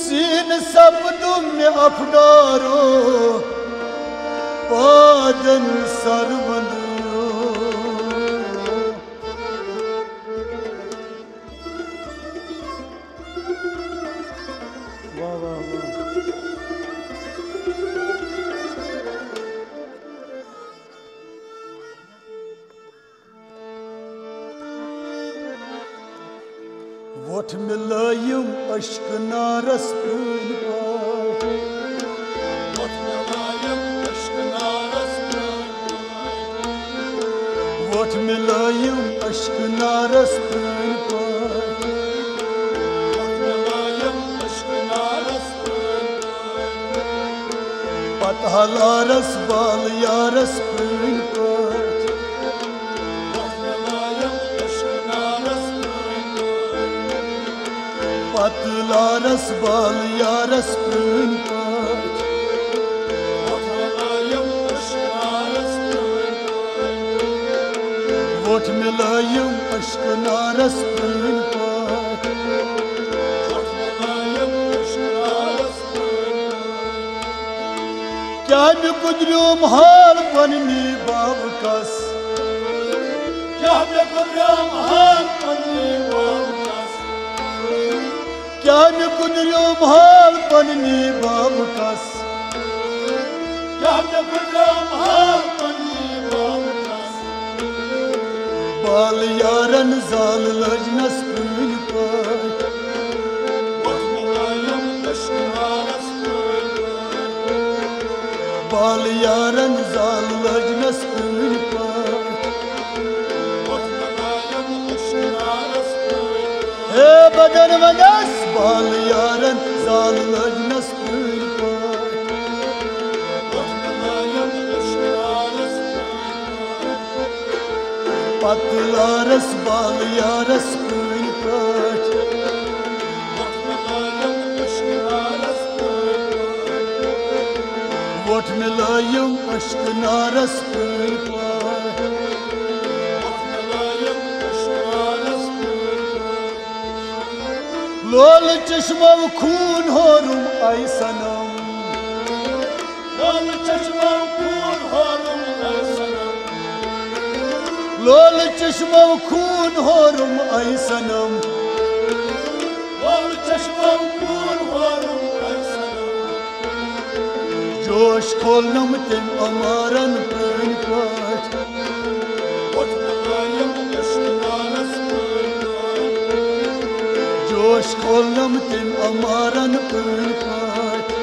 scene सपदुम में अफगारो पादन सरबंदो वाह वाह वाह वोट मिलायम अश्क नारस वोट मिलायम अश्क नारस पतहलारस बाल यारस पतलारस बाल यारस वोट मिलायम अश्क नारस क्या में गुजरियोम हाल पन्नी बाब कस क्या में गुजरियोम हाल पन्नी बाब कस क्या में गुजरियोम हाल पन्नी बाब कस क्या में गुजरियोम हाल पन्नी बाब कस बाल यारन जाल लजनस पून पर बाल यारन जाल लजनस पून पर हे बदन वजस बाल यारन जाल लजनस पून पर पतलारस बाल यारस पून पर वोट मिलायम अश्क नारस लोल चश्मा खून होरुम आई सनम लोल चश्मा खून होरुम आई सनम लोल चश्मा खून होरुम आई सनम लोल चश्मा खून होरुम आई सनम जोश खोलनम तिम अमारन पून पाठ जोश खोलनम तिम अमारन पून पाठ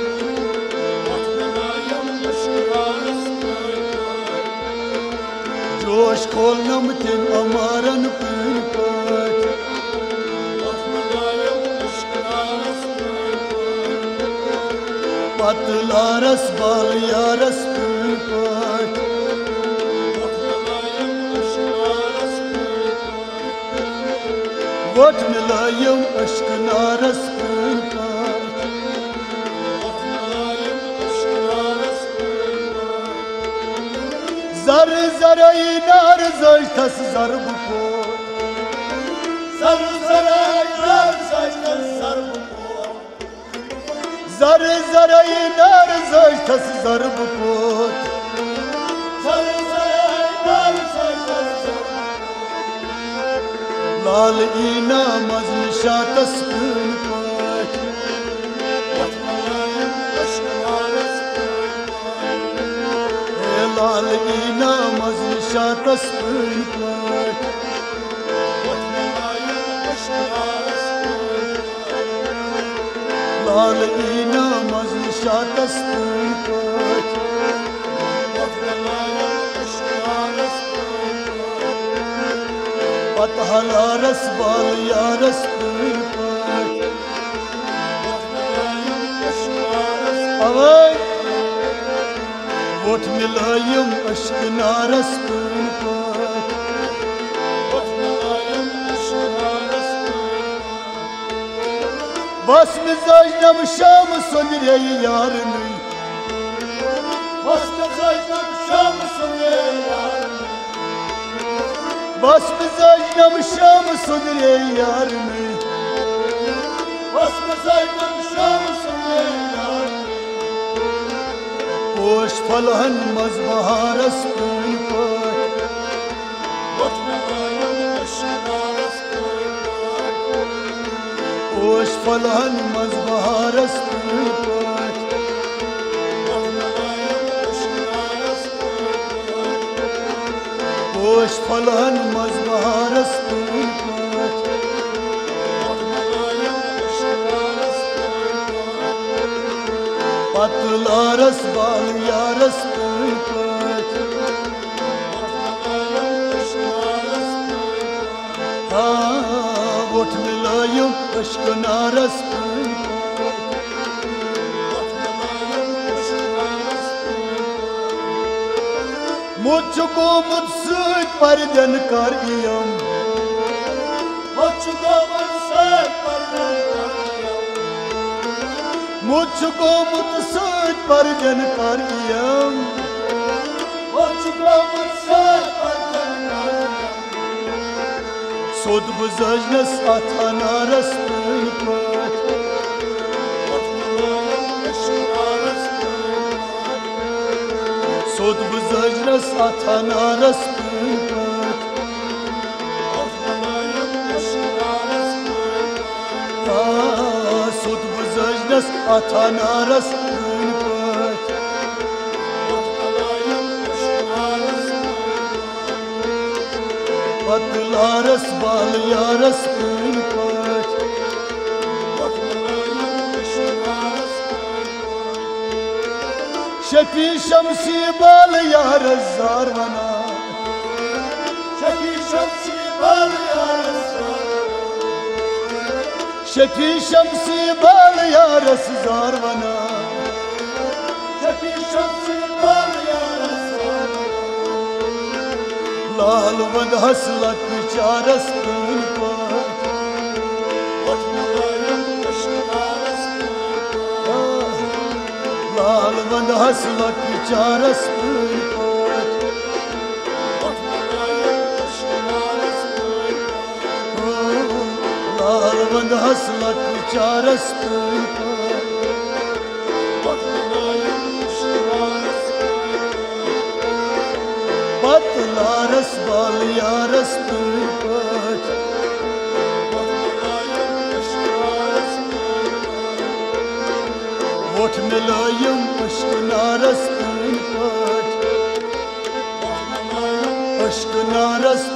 जोश खोलनम तिम अमारन पून पाठ पतलारस बाल यारस पून पाठ वोट मिलायम अश्क नारस पून पाठ जर जरई नार जैथस जरब को जर जरई नार जैथस जरब को जर जरई नार जैथस जरब को जर जरई नार जैथस जरब लाल ईना मजन शातस पून पाठ लाल ईना मजन शातस पून पाठ लाल ईना मजन शातस पून पाठ पतहलारस बाल यारस पून पाठ वोट मिलायम अश्क नारस पून पाठ बस मिजाजनम शाम सुनरे यार नहीं बस मिजाजनम शाम सुनरे यार बस मिजाजनम शाम सुनरे यार नहीं बस मिजाजनम शाम फलहन मज बहारस पन पट ओश फलहन मज बहारस पन पट ओश फलहन मज बहारस पन पट पतलारस बाल यारस पन पट वोट मिलायुम अश्क नारस पन मुझको मुझसे परजन कर इयम मुझको मुझसे परजन मुझको मुझसे परजन कर इयम मुझको मुझसे परजन कर सोद बुझनस अथानारस पन पट सोद बुझनस अथानारस पन पट सोद बुझनस अथानारस पन पट पतलारस बाल यारस पन पट शफी शमसी बाल यारस जारवना शफी शमसी बाल यारस शफी शमसी बाल यारस जारवना शफी शमसी बाल यारस लाल वंद हसलत चारस पन पट लाल वंद हसलत चारस पन पट लाल वंद हसलत चारस पन पतलारस बाल यारस पन पट वोट मिलायुम अश्क नारस पन पट अश्क नारस